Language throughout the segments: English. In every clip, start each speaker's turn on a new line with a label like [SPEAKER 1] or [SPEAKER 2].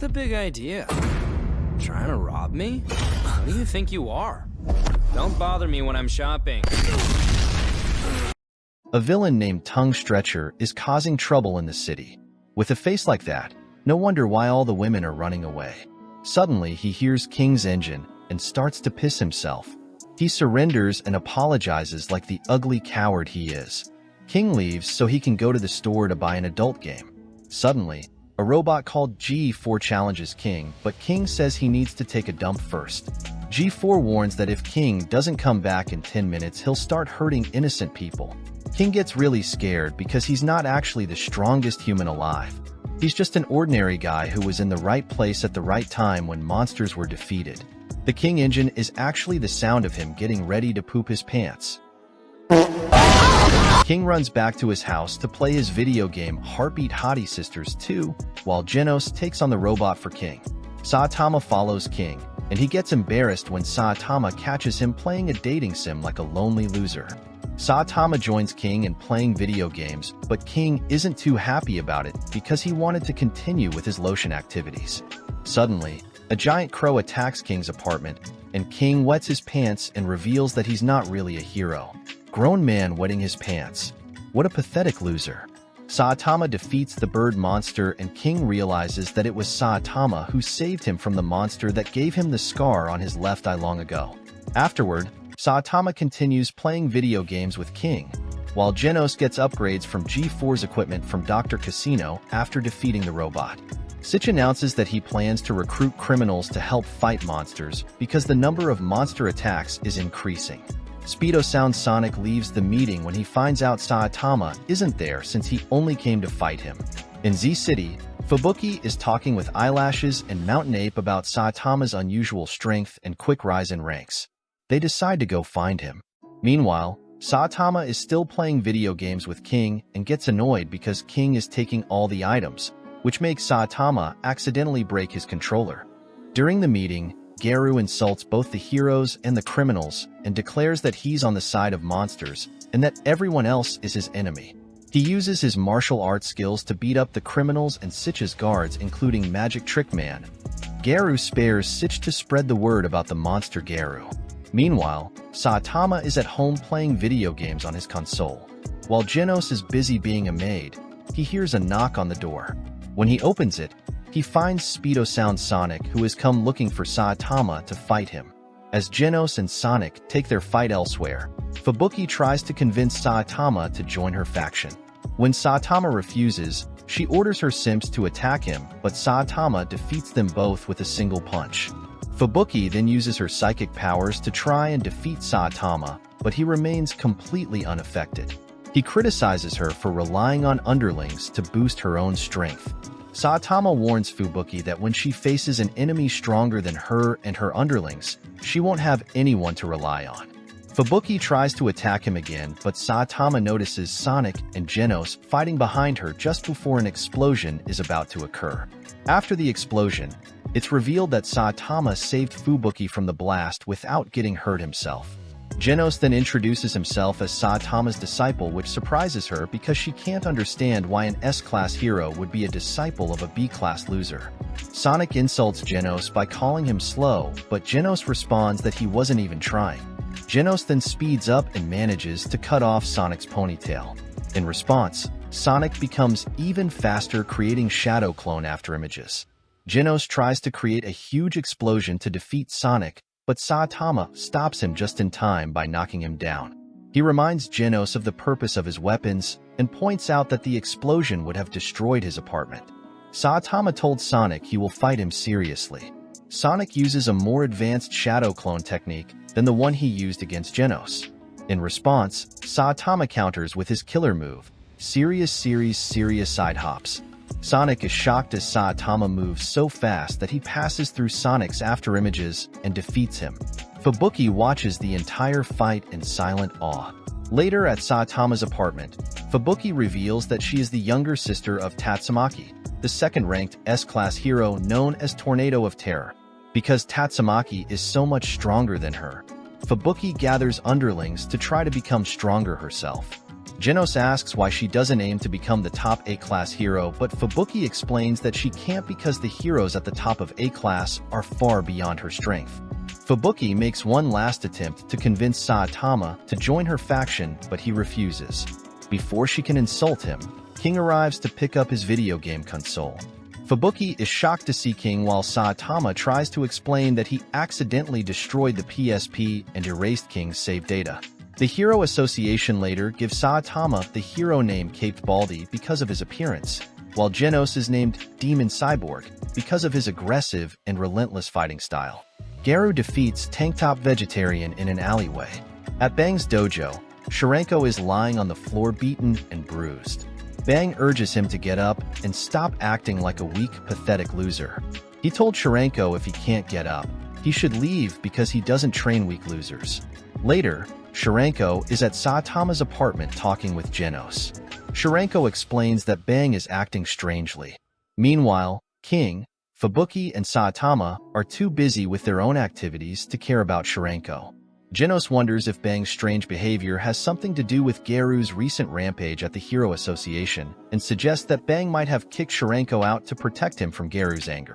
[SPEAKER 1] The big idea. Trying to rob me? Who do you think you are? Don't bother me when I'm shopping.
[SPEAKER 2] A villain named Tongue Stretcher is causing trouble in the city. With a face like that, no wonder why all the women are running away. Suddenly, he hears King's engine and starts to piss himself. He surrenders and apologizes like the ugly coward he is. King leaves so he can go to the store to buy an adult game. Suddenly, a robot called G4 challenges King, but King says he needs to take a dump first. G4 warns that if King doesn't come back in 10 minutes, he'll start hurting innocent people. King gets really scared because he's not actually the strongest human alive. He's just an ordinary guy who was in the right place at the right time when monsters were defeated. The King engine is actually the sound of him getting ready to poop his pants. King runs back to his house to play his video game Heartbeat Hottie Sisters 2, while Genos takes on the robot for King. Saitama follows King, and he gets embarrassed when Saitama catches him playing a dating sim like a lonely loser. Saitama joins King in playing video games, but King isn't too happy about it because he wanted to continue with his lotion activities. Suddenly, a giant crow attacks King's apartment, and King wets his pants and reveals that he's not really a hero. Grown man wetting his pants. What a pathetic loser. Saitama defeats the bird monster, and King realizes that it was Saitama who saved him from the monster that gave him the scar on his left eye long ago. Afterward, Saitama continues playing video games with King, while Genos gets upgrades from G4's equipment from Dr. Casino after defeating the robot. Sitch announces that he plans to recruit criminals to help fight monsters because the number of monster attacks is increasing. Speedo Sound Sonic leaves the meeting when he finds out Saitama isn't there since he only came to fight him. In Z City, Fubuki is talking with Eyelashes and Mountain Ape about Saitama's unusual strength and quick rise in ranks. They decide to go find him. Meanwhile, Saitama is still playing video games with King and gets annoyed because King is taking all the items, which makes Saitama accidentally break his controller. During the meeting, Garu insults both the heroes and the criminals and declares that he's on the side of monsters and that everyone else is his enemy. He uses his martial arts skills to beat up the criminals and Sitch's guards, including Magic Trick Man. Garu spares Sitch to spread the word about the monster Garu. Meanwhile, Saitama is at home playing video games on his console. While Genos is busy being a maid, he hears a knock on the door. When he opens it, he finds Speedo Sound Sonic, who has come looking for Saitama to fight him. As Genos and Sonic take their fight elsewhere, Fubuki tries to convince Saitama to join her faction. When Saitama refuses, she orders her simps to attack him, but Saitama defeats them both with a single punch. Fubuki then uses her psychic powers to try and defeat Saitama, but he remains completely unaffected. He criticizes her for relying on underlings to boost her own strength. Saitama warns Fubuki that when she faces an enemy stronger than her and her underlings, she won't have anyone to rely on. Fubuki tries to attack him again, but Saitama notices Sonic and Genos fighting behind her just before an explosion is about to occur. After the explosion, it's revealed that Saitama saved Fubuki from the blast without getting hurt himself. Genos then introduces himself as Saitama's disciple, which surprises her because she can't understand why an S-class hero would be a disciple of a B-class loser. Sonic insults Genos by calling him slow, but Genos responds that he wasn't even trying. Genos then speeds up and manages to cut off Sonic's ponytail. In response, Sonic becomes even faster, creating shadow clone after images. Genos tries to create a huge explosion to defeat Sonic, but Saitama stops him just in time by knocking him down. He reminds Genos of the purpose of his weapons and points out that the explosion would have destroyed his apartment. Saitama told Sonic he will fight him seriously. Sonic uses a more advanced shadow clone technique than the one he used against Genos. In response, Saitama counters with his killer move, Serious Side Hops. Sonic is shocked as Saitama moves so fast that he passes through Sonic's after images and defeats him. Fubuki watches the entire fight in silent awe. Later at Saitama's apartment, Fubuki reveals that she is the younger sister of Tatsumaki, the second-ranked S-class hero known as Tornado of Terror. Because Tatsumaki is so much stronger than her, Fubuki gathers underlings to try to become stronger herself. Genos asks why she doesn't aim to become the top A-class hero, but Fubuki explains that she can't because the heroes at the top of A-class are far beyond her strength. Fubuki makes one last attempt to convince Saitama to join her faction, but he refuses. Before she can insult him, King arrives to pick up his video game console. Fubuki is shocked to see King while Saitama tries to explain that he accidentally destroyed the PSP and erased King's save data. The Hero Association later gives Saitama the hero name Caped Baldy because of his appearance, while Genos is named Demon Cyborg because of his aggressive and relentless fighting style. Garu defeats Tank Top Vegetarian in an alleyway. At Bang's dojo, Sharenko is lying on the floor beaten and bruised. Bang urges him to get up and stop acting like a weak, pathetic loser. He told Sharenko if he can't get up, he should leave because he doesn't train weak losers. Later, Sharenko is at Saitama's apartment talking with Genos. Sharenko explains that Bang is acting strangely. Meanwhile, King, Fubuki, and Saitama are too busy with their own activities to care about Sharenko. Genos wonders if Bang's strange behavior has something to do with Garu's recent rampage at the Hero Association and suggests that Bang might have kicked Sharenko out to protect him from Garu's anger.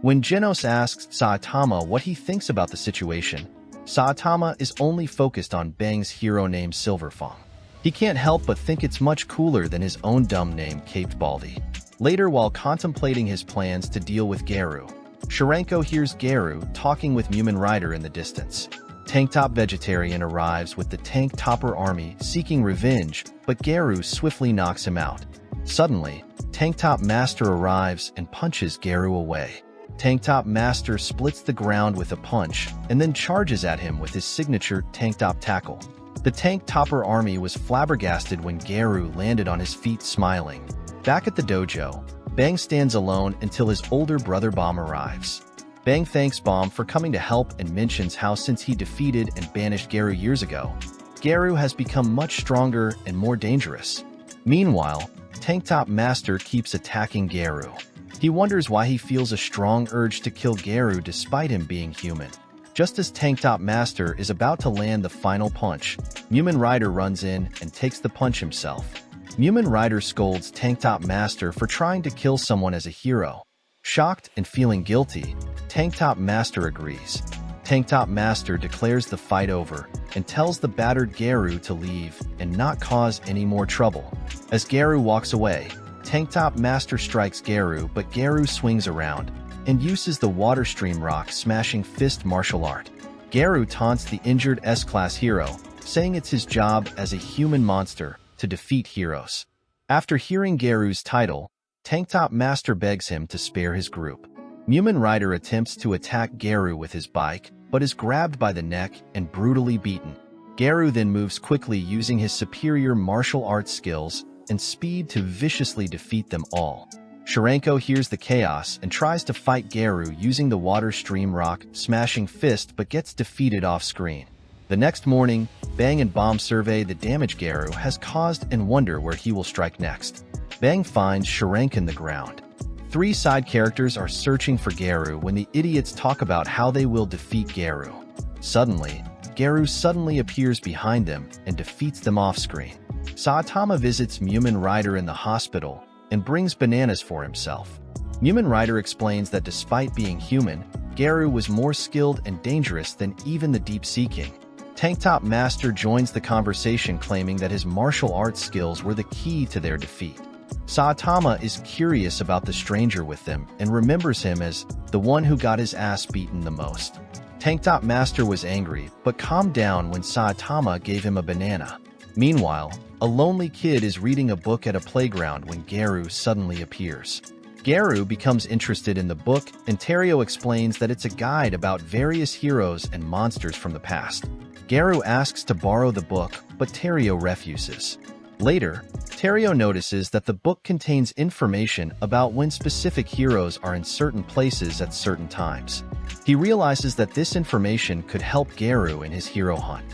[SPEAKER 2] When Genos asks Saitama what he thinks about the situation, Saitama is only focused on Bang's hero named Silverfang. He can't help but think it's much cooler than his own dumb name, Caped Baldy. Later, while contemplating his plans to deal with Garu, Sharenko hears Garu talking with Mumen Rider in the distance. Tank Top Vegetarian arrives with the Tank Topper army seeking revenge, but Garu swiftly knocks him out. Suddenly, Tank Top Master arrives and punches Garu away. Tank Top Master splits the ground with a punch and then charges at him with his signature Tank Top Tackle. The Tank Topper army was flabbergasted when Garu landed on his feet smiling. Back at the dojo, Bang stands alone until his older brother Bomb arrives. Bang thanks Bomb for coming to help and mentions how since he defeated and banished Garu years ago, Garu has become much stronger and more dangerous. Meanwhile, Tank Top Master keeps attacking Garu. He wonders why he feels a strong urge to kill Garu despite him being human. Just as Tank Top Master is about to land the final punch, Mumen Rider runs in and takes the punch himself. Mumen Rider scolds Tank Top Master for trying to kill someone as a hero. Shocked and feeling guilty, Tank Top Master agrees. Tank Top Master declares the fight over and tells the battered Garu to leave and not cause any more trouble. As Garu walks away, Tank Top Master strikes Garu, but Garu swings around and uses the Water Stream Rock Smashing Fist martial art. Garu taunts the injured S-Class hero, saying it's his job as a human monster to defeat heroes. After hearing Garu's title, Tank Top Master begs him to spare his group. Mumen Rider attempts to attack Garu with his bike, but is grabbed by the neck and brutally beaten. Garu then moves quickly using his superior martial arts skills and speed to viciously defeat them all. Sharenko hears the chaos and tries to fight Garu using the Water Stream Rock Smashing Fist but gets defeated off-screen. The next morning, Bang and Bomb survey the damage Garu has caused and wonder where he will strike next. Bang finds Sharenko in the ground. 3 side characters are searching for Garu when the idiots talk about how they will defeat Garu. Suddenly, Garu suddenly appears behind them and defeats them off-screen. Saitama visits Mumen Rider in the hospital and brings bananas for himself. Mumen Rider explains that despite being human, Garu was more skilled and dangerous than even the Deep Sea King. Tank Top Master joins the conversation claiming that his martial arts skills were the key to their defeat. Saitama is curious about the stranger with them and remembers him as the one who got his ass beaten the most. Tank Top Master was angry but calmed down when Saitama gave him a banana. Meanwhile, a lonely kid is reading a book at a playground when Garu suddenly appears. Garu becomes interested in the book and Terio explains that it's a guide about various heroes and monsters from the past. Garu asks to borrow the book, but Terio refuses. Later, Terio notices that the book contains information about when specific heroes are in certain places at certain times. He realizes that this information could help Garu in his hero hunt.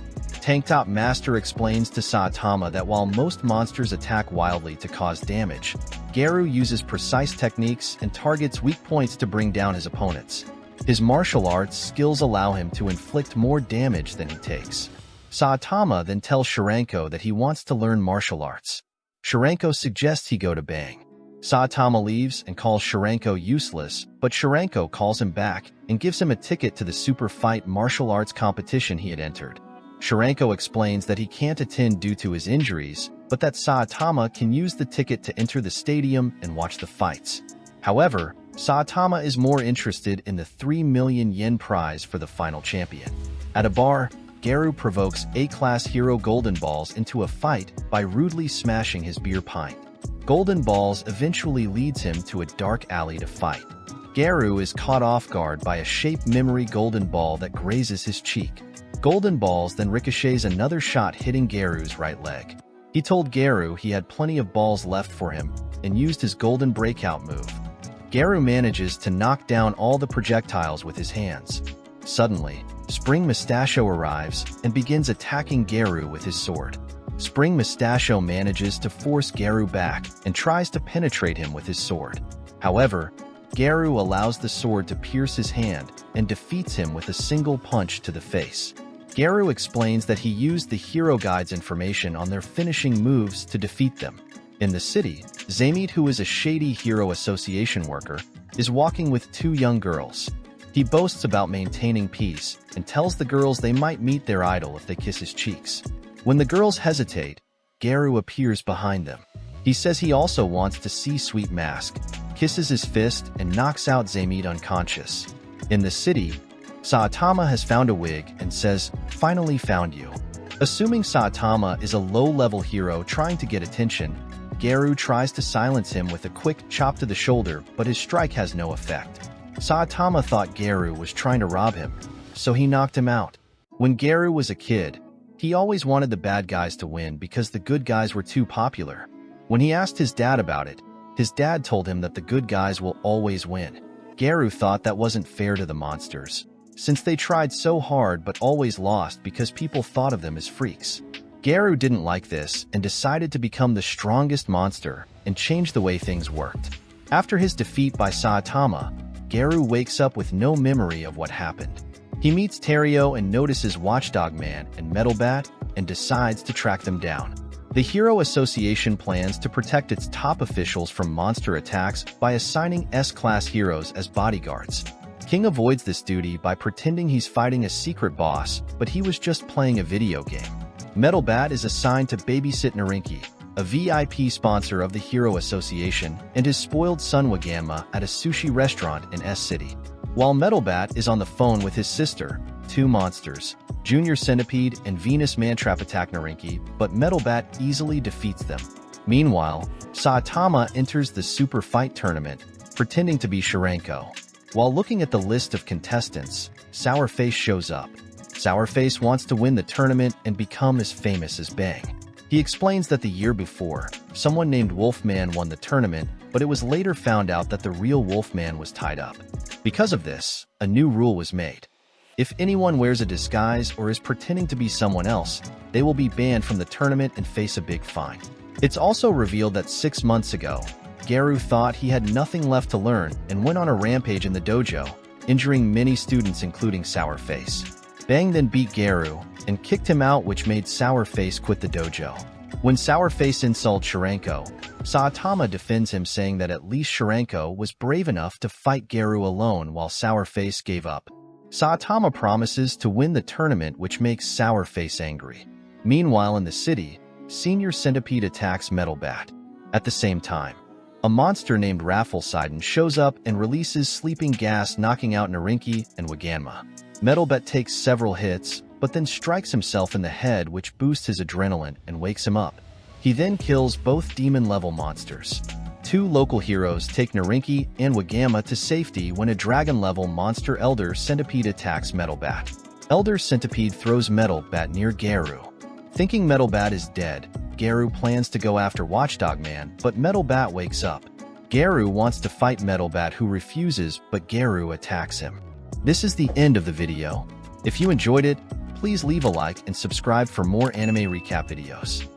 [SPEAKER 2] Tank Top Master explains to Saitama that while most monsters attack wildly to cause damage, Garu uses precise techniques and targets weak points to bring down his opponents. His martial arts skills allow him to inflict more damage than he takes. Saitama then tells Shirenko that he wants to learn martial arts. Shirenko suggests he go to Bang. Saitama leaves and calls Shirenko useless, but Shirenko calls him back and gives him a ticket to the super fight martial arts competition he had entered. Shirenko explains that he can't attend due to his injuries, but that Saitama can use the ticket to enter the stadium and watch the fights. However, Saitama is more interested in the 3 million yen prize for the final champion. At a bar, Garu provokes A-class hero Golden Balls into a fight by rudely smashing his beer pint. Golden Balls eventually leads him to a dark alley to fight. Garu is caught off guard by a shape memory Golden Ball that grazes his cheek. Golden Balls then ricochets another shot hitting Garu's right leg. He told Garu he had plenty of balls left for him and used his Golden Breakout move. Garu manages to knock down all the projectiles with his hands. Suddenly, Spring Mustachio arrives and begins attacking Garu with his sword. Spring Mustachio manages to force Garu back and tries to penetrate him with his sword. However, Garu allows the sword to pierce his hand and defeats him with a single punch to the face. Garu explains that he used the Hero Guide's information on their finishing moves to defeat them. In the city, Zaymit, who is a shady Hero Association worker, is walking with two young girls. He boasts about maintaining peace and tells the girls they might meet their idol if they kiss his cheeks. When the girls hesitate, Garu appears behind them. He says he also wants to see Sweet Mask, kisses his fist, and knocks out Zaymit unconscious. In the city, Saitama has found a wig and says, "Finally found you." Assuming Saitama is a low-level hero trying to get attention, Garu tries to silence him with a quick chop to the shoulder, but his strike has no effect. Saitama thought Garu was trying to rob him, so he knocked him out. When Garu was a kid, he always wanted the bad guys to win because the good guys were too popular. When he asked his dad about it, his dad told him that the good guys will always win. Garu thought that wasn't fair to the monsters, since they tried so hard but always lost because people thought of them as freaks. Garu didn't like this and decided to become the strongest monster and change the way things worked. After his defeat by Saitama, Garu wakes up with no memory of what happened. He meets Terio and notices Watchdog Man and Metal Bat and decides to track them down. The Hero Association plans to protect its top officials from monster attacks by assigning S-class heroes as bodyguards. King avoids this duty by pretending he's fighting a secret boss, but he was just playing a video game. Metal Bat is assigned to babysit Narinki, a VIP sponsor of the Hero Association, and his spoiled son Waganma at a sushi restaurant in S-City. While Metal Bat is on the phone with his sister, two monsters, Junior Centipede and Venus Mantrap, attack Narinki, but Metal Bat easily defeats them. Meanwhile, Saitama enters the Super Fight Tournament, pretending to be Shirenko. While looking at the list of contestants, Sourface shows up. Sourface wants to win the tournament and become as famous as Bang. He explains that the year before, someone named Wolfman won the tournament, but it was later found out that the real Wolfman was tied up. Because of this, a new rule was made. If anyone wears a disguise or is pretending to be someone else, they will be banned from the tournament and face a big fine. It's also revealed that 6 months ago, Garu thought he had nothing left to learn and went on a rampage in the dojo, injuring many students including Sourface. Bang then beat Garu and kicked him out, which made Sourface quit the dojo. When Sourface insults Shirenko, Saitama defends him, saying that at least Shirenko was brave enough to fight Garu alone while Sourface gave up. Saitama promises to win the tournament, which makes Sourface angry. Meanwhile, in the city, Senior Centipede attacks Metal Bat. At the same time, a monster named Rafflesidon shows up and releases sleeping gas, knocking out Narinki and Waganma. Metal Bat takes several hits, but then strikes himself in the head, which boosts his adrenaline and wakes him up. He then kills both demon-level monsters. Two local heroes take Narinki and Waganma to safety when a dragon-level monster Elder Centipede attacks Metal Bat. Elder Centipede throws Metal Bat near Garu. Thinking Metal Bat is dead, Garu plans to go after Watchdog Man, but Metal Bat wakes up. Garu wants to fight Metal Bat, who refuses, but Garu attacks him. This is the end of the video. If you enjoyed it, please leave a like and subscribe for more anime recap videos.